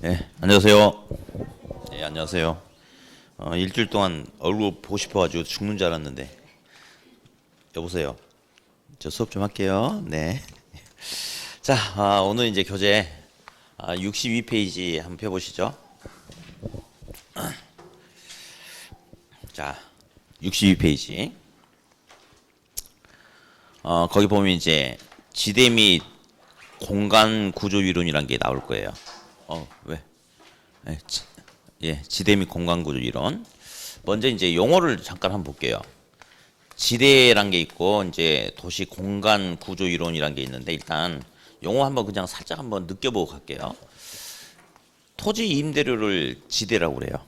네, 안녕하세요. 네, 안녕하세요. 일주일 동안 얼굴 보고 싶어가지고 죽는 줄 알았는데 여보세요. 저 수업 좀 할게요. 네. 자, 오늘 이제 교재 62페이지 한번 펴보시죠. 자, 62페이지. 거기 보면 이제 지대 및 공간 구조 이론이란 게 나올 거예요. 왜? 네, 지대 및 공간 구조 이론. 먼저 이제 용어를 잠깐 한번 볼게요. 지대란 게 있고 이제 도시 공간 구조 이론이란 게 있는데 일단 용어 한번 그냥 살짝 한번 느껴보고 갈게요. 토지 임대료를 지대라고 그래요.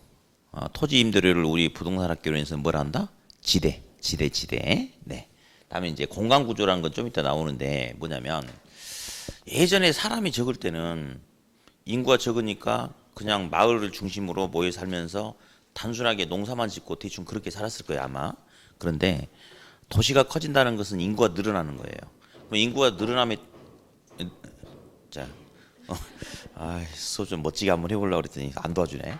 토지 임대료를 우리 부동산 학교에서 뭐라 한다? 지대. 네. 다음에 이제 공간 구조라는 건 좀 이따 나오는데 뭐냐면 예전에 사람이 적을 때는 인구가 적으니까 그냥 마을을 중심으로 모여 살면서 단순하게 농사만 짓고 대충 그렇게 살았을 거예요 아마. 그런데 도시가 커진다는 것은 인구가 늘어나는 거예요. 그럼 인구가 늘어나면 자, 수업 좀 멋지게 한번 해보려고 그랬더니 안 도와주네.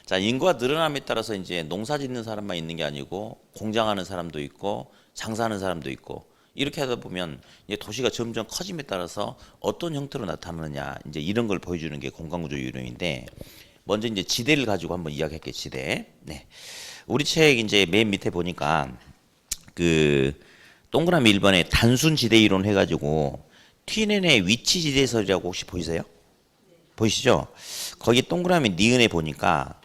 자, 인구가 늘어남에 따라서 이제 농사 짓는 사람만 있는 게 아니고 공장하는 사람도 있고 장사하는 사람도 있고 이렇게 하다 보면 이제 도시가 점점 커짐에 따라서 어떤 형태로 나타나느냐 이제 이런 걸 보여주는 게 공간구조 이론인데 먼저 이제 지대를 가지고 한번 이야기할게요. 지대. 네. 우리 책 이제 맨 밑에 보니까 그 동그라미 1번에 단순 지대 이론 해가지고 TNN의 위치 지대설이라고 혹시 보이세요? 보이시죠? 거기 동그라미 니은에 보니까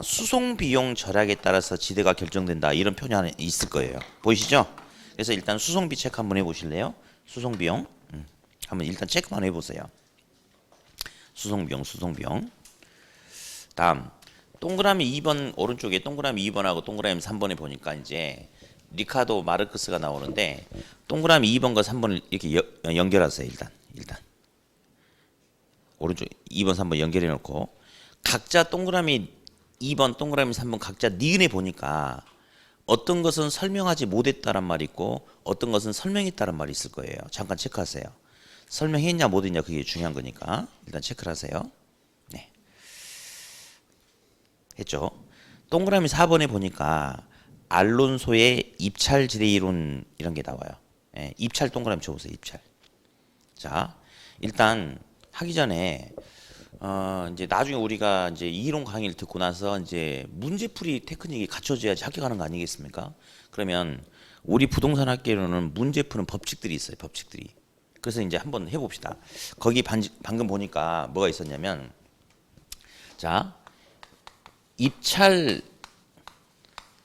수송 비용 절약에 따라서 지대가 결정된다 이런 표현이 하나 있을 거예요. 보이시죠? 그래서 일단 수송비 체크 한번 해보실래요? 수송 비용 한번 일단 체크만 해보세요. 수송 비용. 다음 동그라미 2번 오른쪽에 동그라미 2번하고 동그라미 3번에 보니까 이제 리카도 마르크스가 나오는데 동그라미 2번과 3번을 이렇게 연결하세요. 일단 오른쪽 2번 3번 연결해 놓고 각자 동그라미 2번 동그라미 3번 각자 니은에 보니까 어떤 것은 설명하지 못했다란 말이 있고 어떤 것은 설명했다란 말이 있을 거예요. 잠깐 체크하세요. 설명했냐 못했냐 그게 중요한 거니까 일단 체크를 하세요. 네. 했죠. 동그라미 4번에 보니까 알론소의 입찰지대 이론 이런 게 나와요. 예, 입찰 동그라미 쳐보세요. 입찰. 자, 일단 하기 전에 이제 나중에 우리가 이제 이론 강의를 듣고 나서 이제 문제풀이 테크닉이 갖춰져야지 학교 가는 거 아니겠습니까? 그러면 우리 부동산 학교로는 문제 푸는 법칙들이 있어요. 법칙들이. 그래서 이제 한번 해봅시다. 거기 방금 보니까 뭐가 있었냐면 자 입찰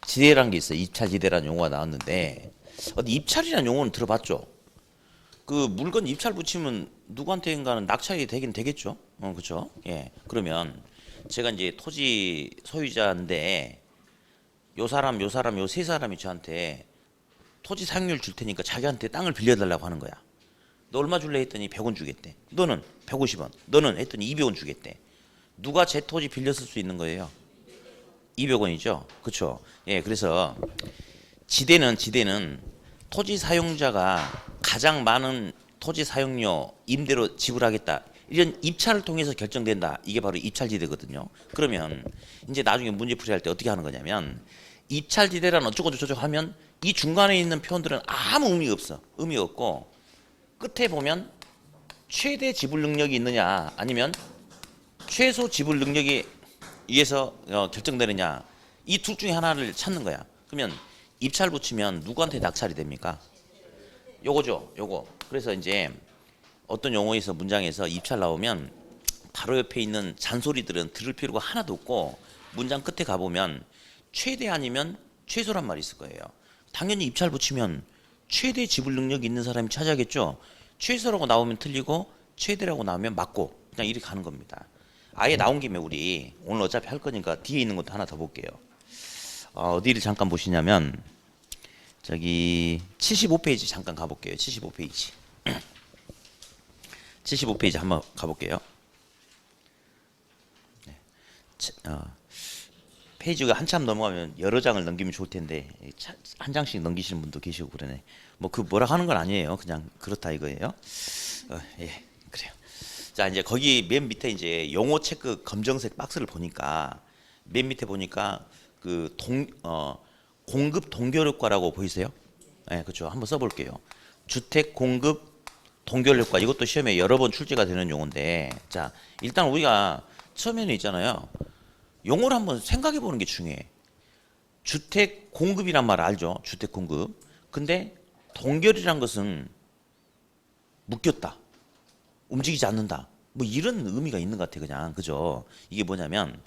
지대라는 게 있어요. 입찰 지대라는 용어가 나왔는데 어디 입찰이라는 용어는 들어봤죠? 그 물건 입찰 붙이면 누구한테인가는 낙찰이 되긴 되겠죠. 그렇죠. 예. 그러면 제가 이제 토지 소유자인데 요 사람 요 세 사람이 저한테 토지 사용료를 줄 테니까 자기한테 땅을 빌려달라고 하는 거야. 너 얼마 줄래 했더니 100원 주겠대. 너는 150원. 너는 했더니 200원 주겠대. 누가 제 토지 빌려 쓸 수 있는 거예요? 200원이죠. 그렇죠. 예. 그래서 지대는 토지 사용자가 가장 많은 토지 사용료 임대로 지불하겠다. 이런 입찰을 통해서 결정된다. 이게 바로 입찰지대거든요. 그러면 이제 나중에 문제풀이 할 때 어떻게 하는 거냐면 입찰지대란 어쩌고저쩌고 하면 이 중간에 있는 표현들은 아무 의미가 없어. 의미가 없고 끝에 보면 최대 지불 능력이 있느냐 아니면 최소 지불 능력에 의해서 결정되느냐 이 둘 중에 하나를 찾는 거야. 그러면 입찰 붙이면 누구한테 낙찰이 됩니까? 요거죠. 요거. 그래서 이제 어떤 용어에서 문장에서 입찰 나오면 바로 옆에 있는 잔소리들은 들을 필요가 하나도 없고 문장 끝에 가보면 최대 아니면 최소란 말이 있을 거예요. 당연히 입찰 붙이면 최대 지불 능력이 있는 사람이 찾아야겠죠. 최소라고 나오면 틀리고 최대라고 나오면 맞고 그냥 이렇게 가는 겁니다. 아예 나온 김에 우리 오늘 어차피 할 거니까 뒤에 있는 것도 하나 더 볼게요. 어디를 잠깐 보시냐면 저기 75페이지 잠깐 가볼게요. 75페이지 75페이지 한번 가볼게요. 네. 페이지가 한참 넘어가면 여러 장을 넘기면 좋을 텐데 한 장씩 넘기시는 분도 계시고 그러네. 뭐 그 뭐라 하는 건 아니에요. 그냥 그렇다 이거예요. 예, 그래요. 자, 이제 거기 맨 밑에 이제 용어 체크 검정색 박스를 보니까 맨 밑에 보니까 그 공급 동결효과라고 보이세요? 네, 그렇죠. 한번 써볼게요. 주택 공급 동결효과, 이것도 시험에 여러 번 출제가 되는 용어인데, 자, 일단 우리가 처음에는 있잖아요. 용어를 한번 생각해 보는 게 중요해. 주택 공급이란 말 알죠? 주택 공급. 근데 동결이란 것은 묶였다, 움직이지 않는다, 뭐 이런 의미가 있는 것 같아. 그냥, 그죠? 이게 뭐냐면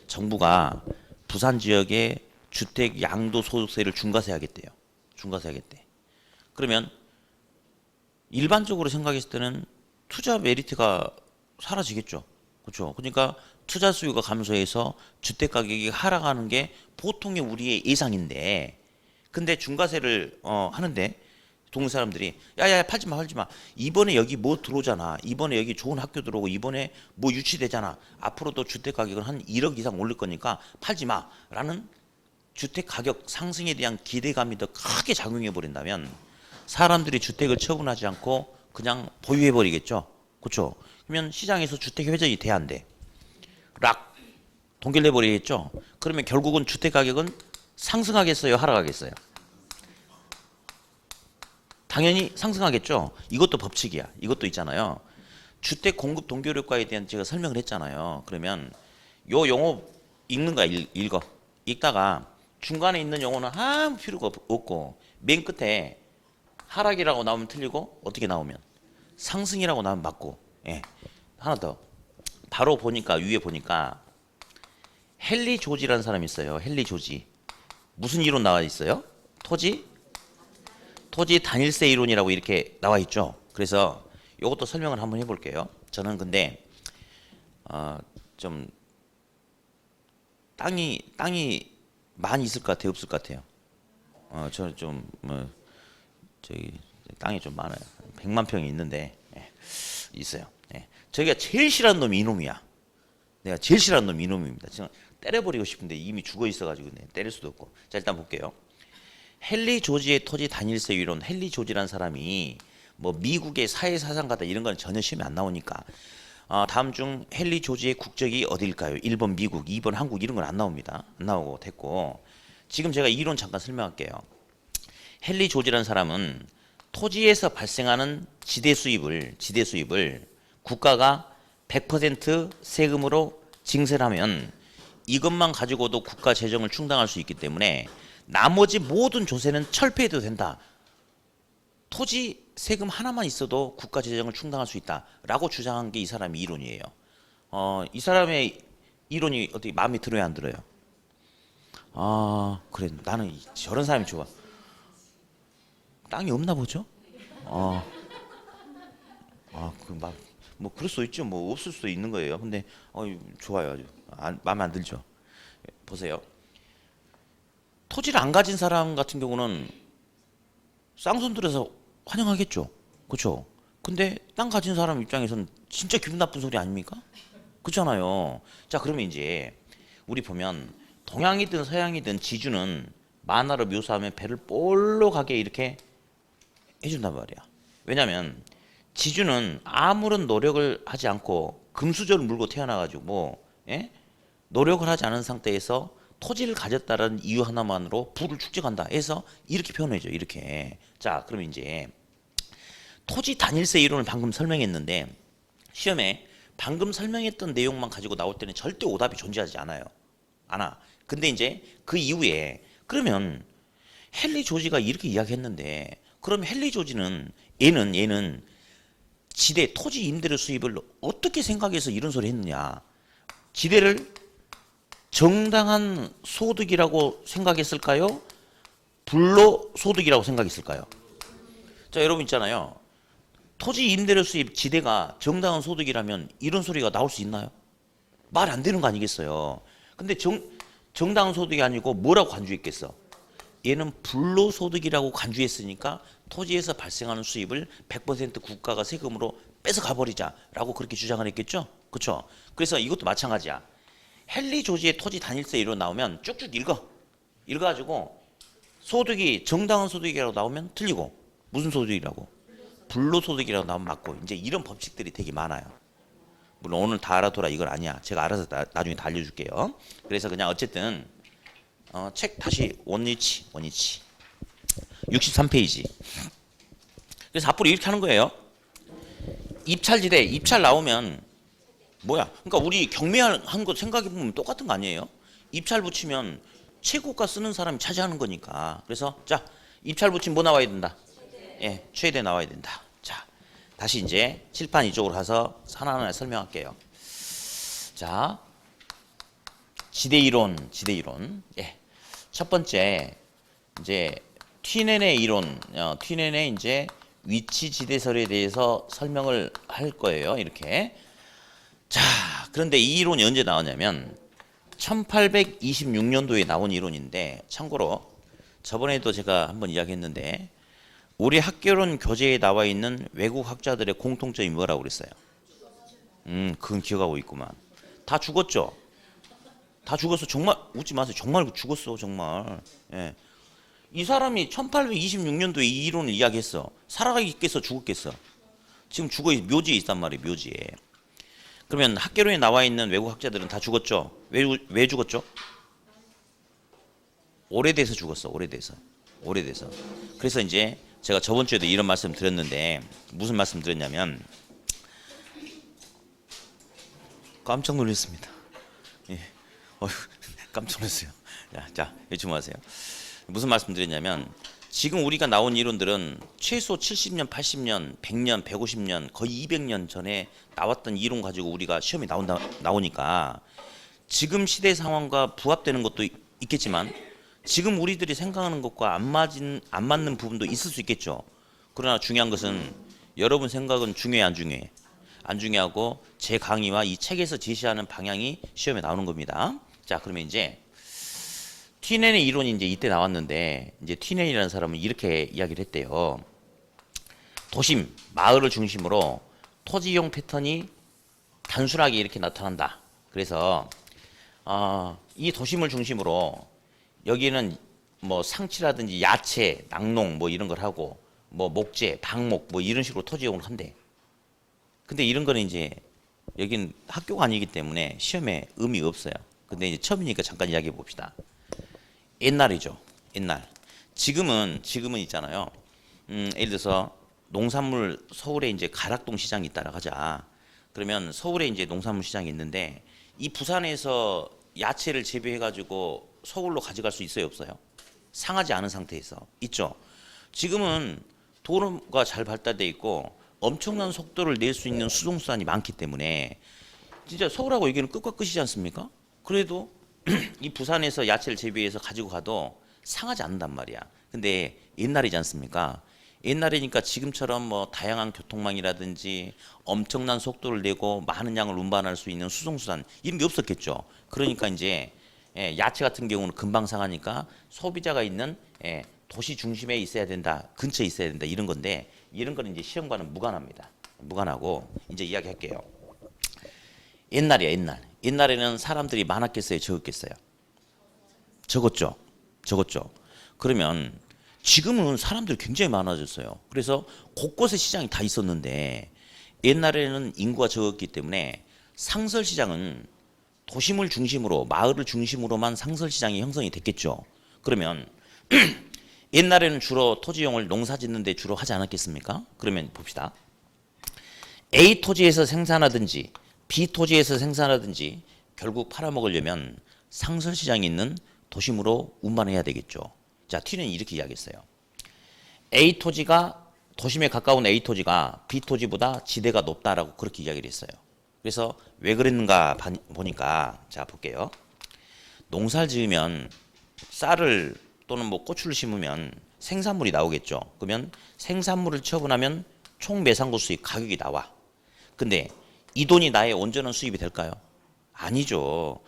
정부가 부산 지역에 주택 양도소득세를 중과세하겠대요. 중과세하겠대. 그러면 일반적으로 생각했을 때는 투자 메리트가 사라지겠죠. 그렇죠? 그러니까 투자 수요가 감소해서 주택 가격이 하락하는 게 보통의 우리의 예상인데, 근데 중과세를 하는데 동네 사람들이 야야 팔지 마, 팔지 마. 이번에 여기 뭐 들어오잖아. 이번에 여기 좋은 학교 들어오고 이번에 뭐 유치되잖아. 앞으로도 주택 가격은 한 1억 이상 올릴 거니까 팔지 마라는 주택 가격 상승에 대한 기대감이 더 크게 작용해 버린다면 사람들이 주택을 처분하지 않고 그냥 보유해 버리겠죠. 그렇죠? 그러면 시장에서 주택 회전이 돼야 안 돼. 락 동결돼 버리겠죠. 그러면 결국은 주택 가격은 상승하겠어요, 하락하겠어요? 당연히 상승하겠죠. 이것도 법칙이야. 이것도 있잖아요. 주택 공급 동결 효과에 대한 제가 설명을 했잖아요. 그러면 요 용어 읽는 거야. 읽어. 읽다가 중간에 있는 용어는 아무 필요가 없고 맨 끝에 하락이라고 나오면 틀리고 어떻게 나오면 상승이라고 나오면 맞고. 예. 하나 더. 바로 보니까 위에 보니까 헨리 조지라는 사람이 있어요. 헨리 조지. 무슨 이론 나와 있어요? 토지 단일세 이론이라고 이렇게 나와 있죠. 그래서 이것도 설명을 한번 해볼게요. 저는 근데 좀 땅이 많이 있을 것 같아요, 없을 것 같아요? 저는 좀 저기 땅이 좀 많아요. 100만 평이 있는데, 예, 있어요. 예. 저희가 제일 싫어하는 놈이 이놈이야. 내가 제일 싫어하는 놈이 이놈입니다. 지금 때려버리고 싶은데 이미 죽어 있어가지고 때릴 수도 없고. 자, 일단 볼게요. 헨리 조지의 토지 단일세 이론. 헨리 조지라는 사람이 뭐 미국의 사회사상가다 이런 건 전혀 시험에 안 나오니까 다음 중 헨리 조지의 국적이 어디일까요? 1번 미국, 2번 한국, 이런 건 안 나옵니다. 안 나오고 됐고, 지금 제가 이론 잠깐 설명할게요. 헨리 조지라는 사람은 토지에서 발생하는 지대 수입을 국가가 100% 세금으로 징세를 하면 이것만 가지고도 국가 재정을 충당할 수 있기 때문에 나머지 모든 조세는 철폐해도 된다. 토지 세금 하나만 있어도 국가 재정을 충당할 수 있다라고 주장한 게 이 사람의 이론이에요. 이 사람의 이론이 어떻게 마음에 들어요, 안 들어요? 그래, 나는 저런 사람이 좋아. 땅이 없나 보죠? 뭐 그럴 수 있죠. 뭐 없을 수도 있는 거예요. 근데 좋아요, 아주 마음에 안 들죠. 보세요. 토지를 안 가진 사람 같은 경우는 쌍손 들어서 환영하겠죠. 그렇죠? 근데 땅 가진 사람 입장에서는 진짜 기분 나쁜 소리 아닙니까? 그렇잖아요. 자, 그러면 이제 우리 보면 동양이든 서양이든 지주는 만화로 묘사하면 배를 볼록하게 이렇게 해준단 말이야. 왜냐면 지주는 아무런 노력을 하지 않고 금수저를 물고 태어나가지고 예? 노력을 하지 않은 상태에서 토지를 가졌다는 이유 하나만으로 부를 축적한다 해서 이렇게 표현해줘. 이렇게. 자, 그럼 이제 토지 단일세 이론을 방금 설명했는데 시험에 방금 설명했던 내용만 가지고 나올 때는 절대 오답이 존재하지 않아요. 근데 이제 그 이후에 그러면 헨리 조지가 이렇게 이야기했는데, 그럼 헨리 조지는 얘는 지대 토지 임대료 수입을 어떻게 생각해서 이런 소리 했느냐? 지대를 정당한 소득이라고 생각했을까요? 불로소득이라고 생각했을까요? 자, 여러분 있잖아요. 토지 임대료 수입 지대가 정당한 소득이라면 이런 소리가 나올 수 있나요? 말 안 되는 거 아니겠어요? 근데 정당한 소득이 아니고 뭐라고 간주했겠어? 얘는 불로소득이라고 간주했으니까 토지에서 발생하는 수입을 100% 국가가 세금으로 뺏어가 버리자라고 그렇게 주장을 했겠죠? 그렇죠? 그래서 이것도 마찬가지야. 헨리 조지의 토지 단일세 이론 나오면 쭉쭉 읽어가지고 소득이 정당한 소득이라고 나오면 틀리고, 무슨 소득이라고? 불로소득이라고 나오면 맞고. 이제 이런 법칙들이 되게 많아요. 물론 오늘 다 알아둬라 이건 아니야. 제가 알아서 나중에 다 알려줄게요. 그래서 그냥 어쨌든 책 다시 원위치 63페이지. 그래서 앞으로 이렇게 하는 거예요. 입찰지대 입찰 나오면 뭐야? 그러니까 우리 경매한 거 생각해 보면 똑같은 거 아니에요? 입찰 붙이면 최고가 쓰는 사람이 차지하는 거니까. 그래서 자 입찰 붙이면 뭐 나와야 된다? 예, 최대 나와야 된다. 자 다시 이제 칠판 이쪽으로 가서 하나하나 설명할게요. 자 지대 이론. 예, 첫 번째 이제 튀넨의 이론, 튀넨의 이제 위치 지대설에 대해서 설명을 할 거예요. 이렇게. 자, 그런데 이 이론이 언제 나왔냐면 1826년도에 나온 이론인데 참고로 저번에도 제가 한번 이야기했는데 우리 학교론 교재에 나와 있는 외국 학자들의 공통점이 뭐라고 그랬어요? 그건 기억하고 있구만. 다 죽었죠? 다 죽었어. 정말 웃지 마세요. 정말 죽었어. 정말. 예. 이 사람이 1826년도에 이 이론을 이야기했어. 살아있겠어? 죽었겠어? 지금 죽어 묘지에 있단 말이에요. 묘지에. 그러면 학계론에 나와 있는 외국 학자들은 다 죽었죠? 왜 죽었죠? 오래돼서 죽었어. 오래돼서. 그래서 이제 제가 저번 주에도 이런 말씀 드렸는데 무슨 말씀 드렸냐면 깜짝 놀랐습니다. 예. 깜짝 놀랐어요. 자, 주목하세요. 무슨 말씀 드렸냐면 지금 우리가 나온 이론들은 최소 70년, 80년, 100년, 150년, 거의 200년 전에 나왔던 이론 가지고 우리가 시험에 나오니까 지금 시대 상황과 부합되는 것도 있겠지만 지금 우리들이 생각하는 것과 안 맞는 부분도 있을 수 있겠죠. 그러나 중요한 것은 여러분 생각은 중요해 안 중요해? 안 중요하고 제 강의와 이 책에서 제시하는 방향이 시험에 나오는 겁니다. 자, 그러면 이제 튀넨의 이론이 이제 이때 나왔는데 이제 튀넨이라는 사람은 이렇게 이야기를 했대요. 도심, 마을을 중심으로 토지 이용 패턴이 단순하게 이렇게 나타난다. 그래서 이 도심을 중심으로 여기는 뭐 상치라든지 야채, 낙농 뭐 이런 걸 하고 뭐 목재, 방목 뭐 이런 식으로 토지 이용을 한대. 근데 이런 거는 이제 여긴 학교가 아니기 때문에 시험에 의미가 없어요. 근데 이제 처음이니까 잠깐 이야기해 봅시다. 옛날이죠. 옛날. 지금은 있잖아요. 예를 들어서 농산물 서울에 이제 가락동 시장이 있다라 하자. 그러면 서울에 이제 농산물 시장이 있는데 이 부산에서 야채를 재배해 가지고 서울로 가져갈 수 있어요, 없어요? 상하지 않은 상태에서 있죠. 지금은 도로가 잘 발달돼 있고 엄청난 속도를 낼 수 있는 수송수단이 많기 때문에 진짜 서울하고 여기는 끝과 끝이지 않습니까? 그래도 이 부산에서 야채를 재배해서 가지고 가도 상하지 않는단 말이야. 근데 옛날이지 않습니까? 옛날이니까 지금처럼 뭐 다양한 교통망이라든지 엄청난 속도를 내고 많은 양을 운반할 수 있는 수송수단 이런 게 없었겠죠. 그러니까 이제 야채 같은 경우는 금방 상하니까 소비자가 있는 도시 중심에 있어야 된다, 근처에 있어야 된다 이런 건데 이런 거는 이제 시험과는 무관합니다. 무관하고 이제 이야기할게요. 옛날이야 옛날. 옛날에는 사람들이 많았겠어요, 적었겠어요? 적었죠. 그러면 지금은 사람들이 굉장히 많아졌어요. 그래서 곳곳에 시장이 다 있었는데 옛날에는 인구가 적었기 때문에 상설시장은 도심을 중심으로 마을을 중심으로만 상설시장이 형성이 됐겠죠. 그러면 옛날에는 주로 토지용을 농사짓는 데 주로 하지 않았겠습니까? 그러면 봅시다. A 토지에서 생산하든지 B 토지에서 생산하든지 결국 팔아먹으려면 상설시장이 있는 도심으로 운반해야 되겠죠. 자, T는 이렇게 이야기했어요. A 토지가 도심에 가까운 A 토지가 B 토지보다 지대가 높다라고 그렇게 이야기를 했어요. 그래서 왜 그랬는가 보니까 자 볼게요. 농사를 지으면 쌀을 또는 뭐 고추를 심으면 생산물이 나오겠죠. 그러면 생산물을 처분하면 총 매상고 수익 가격이 나와. 근데 이 돈이 나의 온전한 수입이 될까요? 아니죠.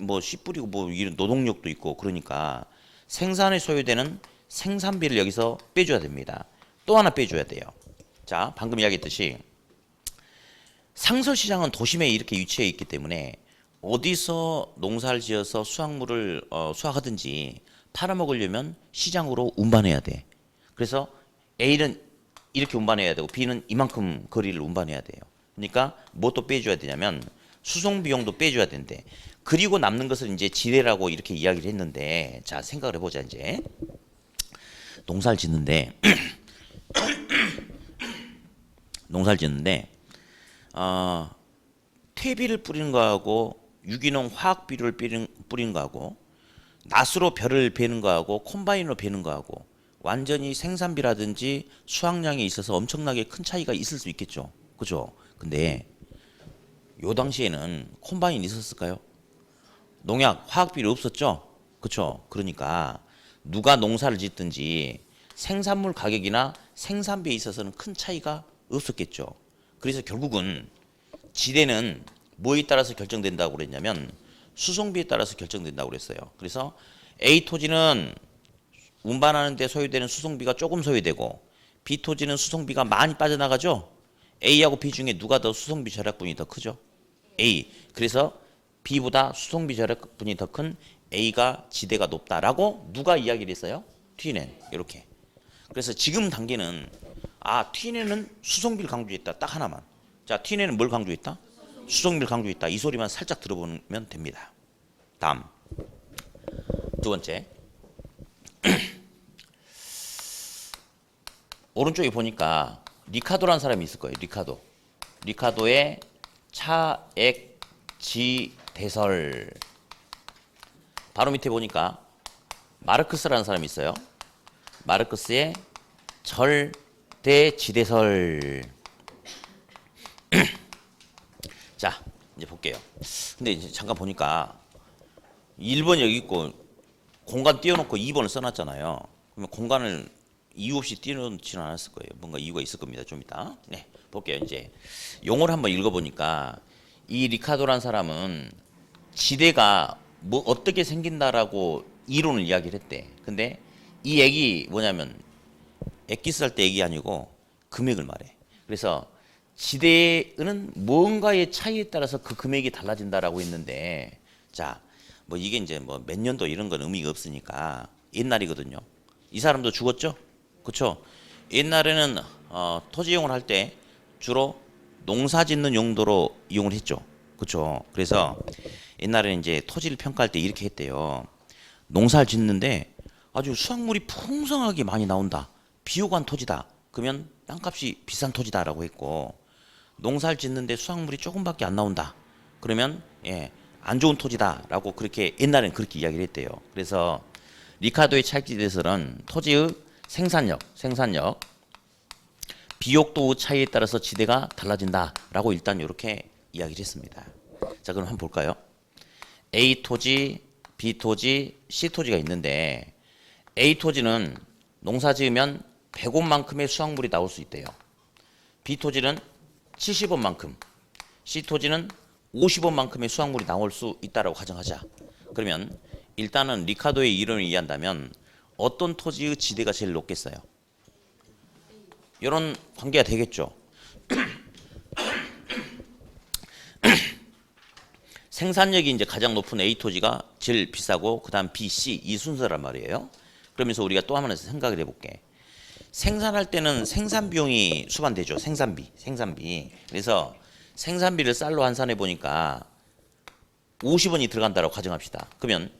뭐 씨 뿌리고 뭐 이런 노동력도 있고 그러니까 생산에 소요되는 생산비를 여기서 빼줘야 됩니다. 또 하나 빼줘야 돼요. 자, 방금 이야기했듯이 상설시장은 도심에 이렇게 위치해 있기 때문에 어디서 농사를 지어서 수확물을 수확하든지 팔아먹으려면 시장으로 운반해야 돼. 그래서 A는 이렇게 운반해야 되고 B는 이만큼 거리를 운반해야 돼요. 그러니까 뭐 또 빼줘야 되냐면 수송 비용도 빼줘야 된대. 그리고 남는 것을 이제 지대라고 이렇게 이야기를 했는데, 자 생각을 해보자. 이제 농사를 짓는데 퇴비를 뿌리는 거하고 유기농 화학비료를 뿌리는 거하고 낫으로 벼를 베는 거하고 콤바인으로 베는 거하고 완전히 생산비라든지 수확량에 있어서 엄청나게 큰 차이가 있을 수 있겠죠. 그죠? 근데 요 당시에는 콤바인 있었을까요? 농약, 화학비료 없었죠? 그쵸? 그러니까 누가 농사를 짓든지 생산물 가격이나 생산비에 있어서는 큰 차이가 없었겠죠. 그래서 결국은 지대는 뭐에 따라서 결정된다고 그랬냐면 수송비에 따라서 결정된다고 그랬어요. 그래서 A 토지는 운반하는데 소요되는 수송비가 조금 소요되고 B 토지는 수송비가 많이 빠져나가죠. A하고 B 중에 누가 더 수송비 절약분이 더 크죠? A. 그래서 B보다 수송비 절약분이 더 큰 A가 지대가 높다라고 누가 이야기를 했어요? T는 이렇게. 그래서 지금 단계는 T는 수송비를 강조했다. 딱 하나만. 자, T는 뭘 강조했다? 수송비를 강조했다. 이 소리만 살짝 들어보면 됩니다. 다음 두 번째. 오른쪽에 보니까 리카도라는 사람이 있을 거예요. 리카도의 차액지대설. 바로 밑에 보니까 마르크스라는 사람이 있어요. 마르크스의 절대지대설. 자, 이제 볼게요. 근데 이제 잠깐 보니까 1번 여기 있고 공간 띄워놓고 2번을 써놨잖아요. 그러면 공간을 이유 없이 띄워놓지는 않았을 거예요. 뭔가 이유가 있을 겁니다. 좀 이따. 네, 볼게요. 이제 용어를 한번 읽어보니까 이 리카도란 사람은 지대가 뭐 어떻게 생긴다라고 이론을 이야기를 했대. 근데 이 액이 뭐냐면 액기스 할 때 액이 아니고 금액을 말해. 그래서 지대는 뭔가의 차이에 따라서 그 금액이 달라진다라고 했는데, 자, 뭐 이게 이제 뭐 몇 년도 이런 건 의미가 없으니까 옛날이거든요. 이 사람도 죽었죠? 그렇죠? 옛날에는 토지 이용을 할 때 주로 농사 짓는 용도로 이용을 했죠. 그렇죠? 그래서 옛날에는 이제 토지를 평가할 때 이렇게 했대요. 농사를 짓는데 아주 수확물이 풍성하게 많이 나온다. 비호감 토지다. 그러면 땅값이 비싼 토지다라고 했고, 농사를 짓는데 수확물이 조금밖에 안 나온다. 그러면 안 좋은 토지다라고 그렇게 옛날에는 그렇게 이야기를 했대요. 그래서 리카도의 차익지대설은 토지의 생산력, 비옥도의 차이에 따라서 지대가 달라진다라고 일단 이렇게 이야기를 했습니다. 자, 그럼 한번 볼까요? A 토지, B 토지, C 토지가 있는데 A 토지는 농사 지으면 100원만큼의 수확물이 나올 수 있대요. B 토지는 70원만큼, C 토지는 50원만큼의 수확물이 나올 수 있다라고 가정하자. 그러면 일단은 리카도의 이론을 이해한다면 어떤 토지의 지대가 제일 높겠어요? 이런 관계가 되겠죠. 생산력이 이제 가장 높은 A 토지가 제일 비싸고 그다음 B, C 이 순서란 말이에요. 그러면서 우리가 또 한번 생각을 해볼게. 생산할 때는 생산 비용이 수반되죠. 생산비. 그래서 생산비를 쌀로 환산해 보니까 50원이 들어간다고 가정합시다. 그러면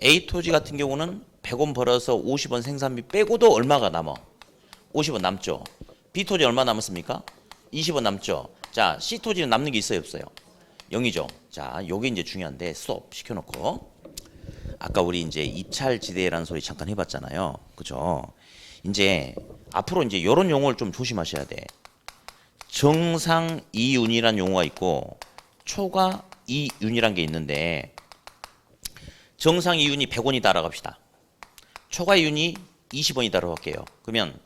A 토지 같은 경우는 100원 벌어서 50원 생산비 빼고도 얼마가 남아? 50원 남죠. B 토지 얼마 남았습니까? 20원 남죠. 자, C 토지는 남는 게 있어요, 없어요? 0이죠. 자, 요게 이제 중요한데 스톱 시켜놓고 아까 우리 이제 입찰지대라는 소리 잠깐 해봤잖아요. 그죠? 이제 앞으로 이제 이런 용어를 좀 조심하셔야 돼. 정상이윤이라는 용어가 있고 초과이윤이라는 게 있는데, 정상이윤이 100원이다라고 합시다. 초과이윤이 20원이다라고 할게요. 그러면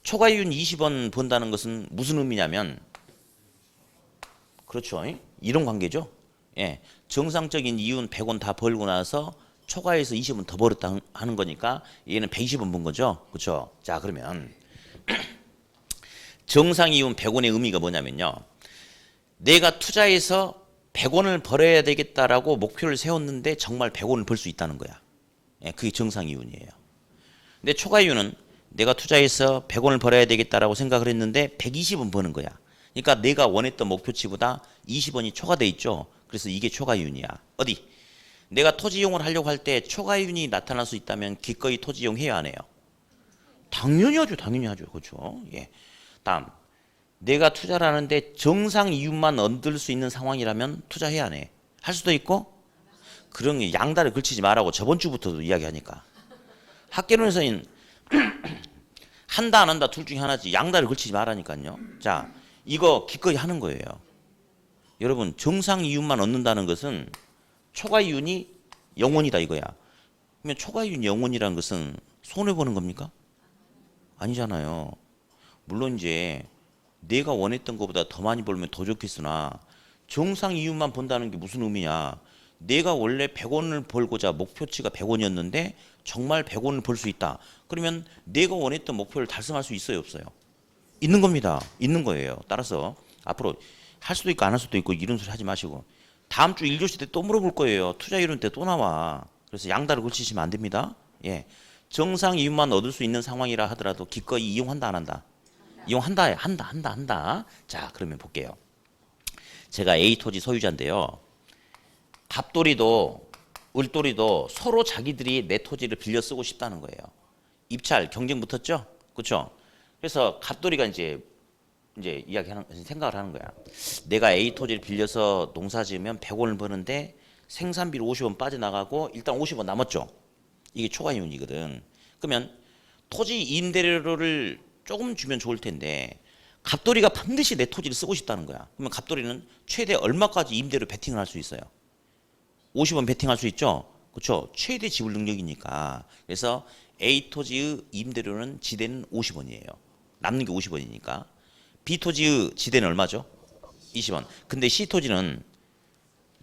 초과이윤 20원 번다는 것은 무슨 의미냐면, 그렇죠, 이런 관계죠. 예, 정상적인 이윤 100원 다 벌고 나서 초과해서 20원 더 벌었다 하는 거니까 얘는 120원 번 거죠. 그렇죠? 자, 그러면 정상이윤 100원의 의미가 뭐냐면요. 내가 투자해서 100원을 벌어야 되겠다라고 목표를 세웠는데 정말 100원을 벌 수 있다는 거야. 예, 그게 정상이윤이에요. 근데 초과이윤은 내가 투자해서 100원을 벌어야 되겠다라고 생각을 했는데 120원 버는 거야. 그러니까 내가 원했던 목표치보다 20원이 초과돼 있죠. 그래서 이게 초과이윤이야. 어디? 내가 토지 이용을 하려고 할 때 초과이윤이 나타날 수 있다면 기꺼이 토지 이용해야 안 해요? 당연히 하죠. 당연히 하죠. 그렇죠. 예. 다음. 내가 투자를 하는데 정상 이윤만 얻을 수 있는 상황이라면 투자해야 안 해? 할 수도 있고 그런 게 양다를 걸치지 말라고 저번 주부터도 이야기하니까. 학계론에서는 한다 안 한다 둘 중에 하나지 양다를 걸치지 말라니까요. 자, 이거 기꺼이 하는 거예요. 여러분 정상 이윤만 얻는다는 것은 초과 이윤이 영원이다 이거야. 그러면 초과 이윤 영원이라는 것은 손해 보는 겁니까? 아니잖아요. 물론 이제 내가 원했던 것보다 더 많이 벌면 더 좋겠으나 정상 이윤만 번다는 게 무슨 의미냐? 내가 원래 100원을 벌고자 목표치가 100원이었는데 정말 100원을 벌 수 있다. 그러면 내가 원했던 목표를 달성할 수 있어요, 없어요? 있는 겁니다. 있는 거예요. 따라서 앞으로 할 수도 있고 안 할 수도 있고 이런 소리 하지 마시고 다음 주 1교시 때 또 물어볼 거예요. 투자 이론 때 또 나와. 그래서 양다를 걸치시면 안 됩니다. 예. 정상 이윤만 얻을 수 있는 상황이라 하더라도 기꺼이 이용한다 안 한다? 이용한다. 한다. 자, 그러면 볼게요. 제가 A 토지 소유자인데요. 갑돌이도 을돌이도 서로 자기들이 내 토지를 빌려 쓰고 싶다는 거예요. 입찰 경쟁 붙었죠? 그렇죠? 그래서 갑돌이가 이제 이야기하는 생각을 하는 거야. 내가 A 토지를 빌려서 농사 지으면 100원을 버는데 생산비로 50원 빠져나가고 일단 50원 남았죠. 이게 초과이윤이거든. 그러면 토지 임대료를 조금 주면 좋을 텐데 갑돌이가 반드시 내 토지를 쓰고 싶다는 거야. 그러면 갑돌이는 최대 얼마까지 임대료 베팅을 할 수 있어요? 50원 베팅할 수 있죠. 그렇죠? 최대 지불 능력이니까. 그래서 A 토지의 임대료는 지대는 50원이에요. 남는 게 50원이니까. B 토지의 지대는 얼마죠? 20원. 근데 C 토지는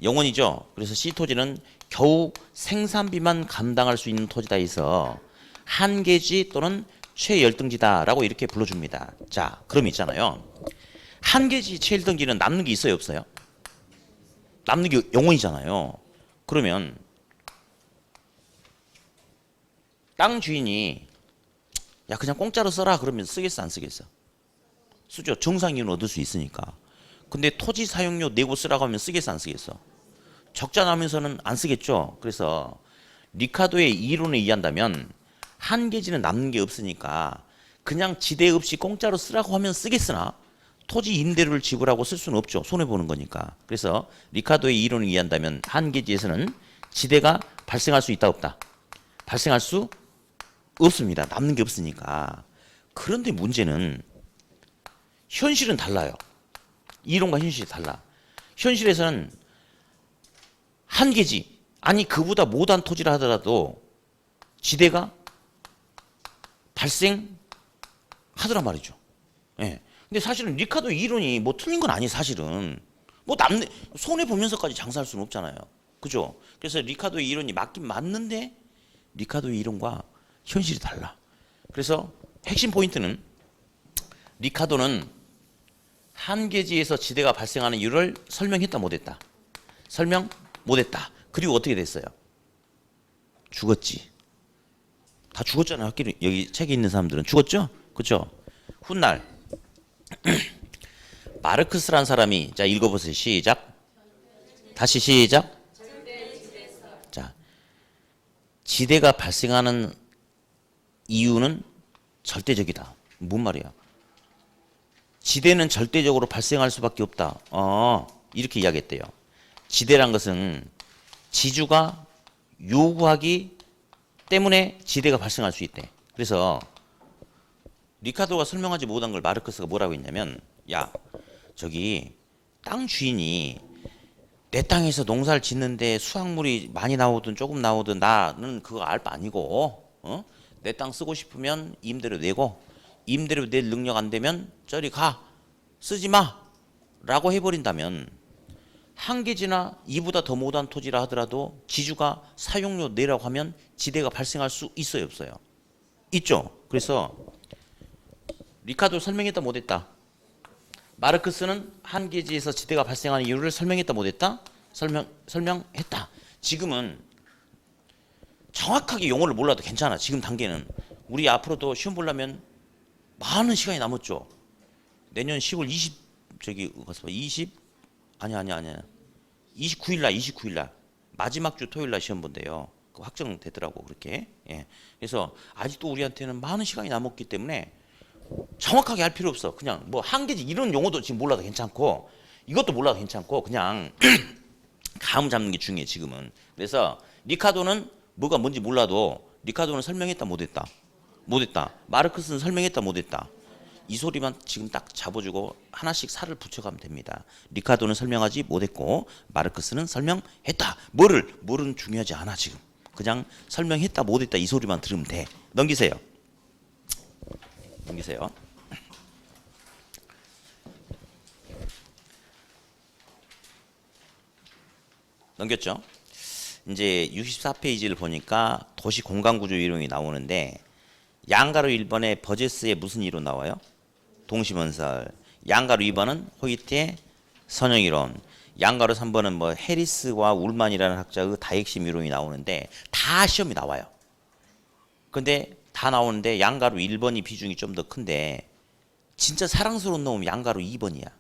0원이죠. 그래서 C 토지는 겨우 생산비만 감당할 수 있는 토지다 해서 한계지 또는 최열등지다라고 이렇게 불러줍니다. 자, 그럼 있잖아요. 한계지 최열등지는 남는 게 있어요, 없어요? 남는 게 0원이잖아요. 그러면 땅 주인이 야 그냥 공짜로 써라 그러면 쓰겠어 안 쓰겠어? 쓰죠. 정상 이윤을 얻을 수 있으니까. 근데 토지 사용료 내고 쓰라고 하면 쓰겠어 안 쓰겠어? 적자 나면서는 안 쓰겠죠. 그래서 리카도의 이론에 의한다면 한계지는 남는 게 없으니까 그냥 지대 없이 공짜로 쓰라고 하면 쓰겠으나 토지 임대료를 지불하고 쓸 수는 없죠. 손해보는 거니까. 그래서 리카도의 이론에 의한다면 한계지에서는 지대가 발생할 수 있다 없다? 발생할 수 없습니다. 남는 게 없으니까. 그런데 문제는 현실은 달라요. 이론과 현실이 달라. 현실에서는 한계지 아니 그보다 못한 토지라 하더라도 지대가 발생하더란 말이죠. 예. 근데 사실은 리카도 이론이 뭐 틀린 건 아니 사실은 뭐 손해 보면서까지 장사할 수는 없잖아요. 그죠? 그래서 리카도의 이론이 맞긴 맞는데 리카도의 이론과 현실이 달라. 그래서 핵심 포인트는 리카도는 한계지에서 지대가 발생하는 이유를 설명했다 못했다. 설명 못했다. 그리고 어떻게 됐어요? 죽었지. 다 죽었잖아요. 여기 책에 있는 사람들은 죽었죠? 그렇죠? 훗날 마르크스란 사람이 자 읽어보세요. 시작. 다시 시작. 자, 지대가 발생하는 이유는 절대적이다. 뭔 말이야? 지대는 절대적으로 발생할 수밖에 없다. 이렇게 이야기했대요. 지대란 것은 지주가 요구하기 때문에 지대가 발생할 수 있대. 그래서 리카도가 설명하지 못한 걸 마르크스가 뭐라고 했냐면 야 저기 땅 주인이 내 땅에서 농사를 짓는데 수확물이 많이 나오든 조금 나오든 나는 그거 알 바 아니고 내 땅 쓰고 싶으면 임대료 내고 임대료 낼 능력 안 되면 저리 가 쓰지 마 라고 해버린다면 한계지나 이보다 더 못한 토지라 하더라도 지주가 사용료 내라고 하면 지대가 발생할 수 있어요 없어요? 있죠. 그래서 리카도 설명했다 못했다? 마르크스는 한계지에서 지대가 발생하는 이유를 설명했다 못했다? 설명했다. 지금은 정확하게 용어를 몰라도 괜찮아. 지금 단계는 우리 앞으로도 시험 보려면 많은 시간이 남았죠. 내년 10월 저기 가서 봐. 20 아니야. 29일 날 마지막 주 토요일 날 시험 본대요. 그 확정되더라고 그렇게. 예. 그래서 아직도 우리한테는 많은 시간이 남았기 때문에 정확하게 할 필요 없어. 그냥 뭐 한 개지 이런 용어도 지금 몰라도 괜찮고 이것도 몰라도 괜찮고 그냥 감 잡는 게 중요해 지금은. 그래서 리카도는 뭐가 뭔지 몰라도 리카도는 설명했다 못했다. 못했다. 마르크스는 설명했다 못했다. 이 소리만 지금 딱 잡아주고 하나씩 살을 붙여가면 됩니다. 리카도는 설명하지 못했고 마르크스는 설명했다. 뭐는 중요하지 않아 지금. 그냥 설명했다 못했다 이 소리만 들으면 돼. 넘기세요. 넘겼죠? 이제 64페이지를 보니까 도시 공간구조 이론이 나오는데 양가로 1번에 버제스의 무슨 이론 나와요? 동시건설. 양가로 2번은 호이트의 선형이론. 양가로 3번은 뭐 해리스와 울만이라는 학자의 다핵심 이론이 나오는데 다 시험이 나와요. 근데 다 나오는데 양가로 1번이 비중이 좀 더 큰데 진짜 사랑스러운 놈은 양가로 2번이야.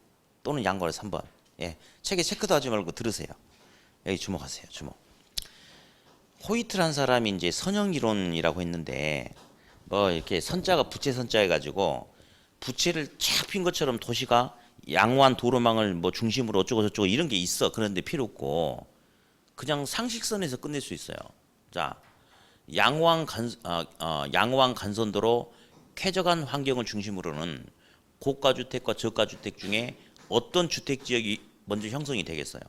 또는 양가로 3번. 예. 책에 체크도 하지 말고 들으세요. 여기 주목하세요. 주목. 호이트란 사람이 이제 선형 이론이라고 했는데 뭐 이렇게 선자가 부채 선자 해가지고 부채를 쫙 핀 것처럼 도시가 양호한 도로망을 뭐 중심으로 어쩌고 저쩌고 이런 게 있어. 그런데 필요 없고 그냥 상식선에서 끝낼 수 있어요. 자, 양호한 간선도로 쾌적한 환경을 중심으로는 고가주택과 저가주택 중에 어떤 주택지역이 먼저 형성이 되겠어요?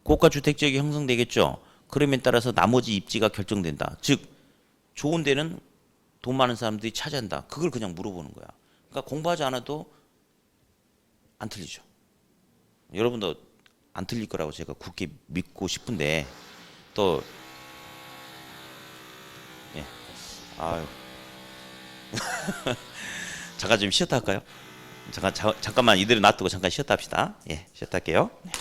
고가주택지역이 형성되겠죠. 그러면 따라서 나머지 입지가 결정된다. 즉 좋은 데는 돈 많은 사람들이 차지한다. 그걸 그냥 물어보는 거야. 그러니까 공부하지 않아도 안 틀리죠. 여러분도 안 틀릴 거라고 제가 굳게 믿고 싶은데 또 예. 아유. 잠깐 좀 쉬었다 할까요? 잠깐만 이대로 놔두고 잠깐 쉬었다 합시다. 예, 쉬었다 할게요. 네.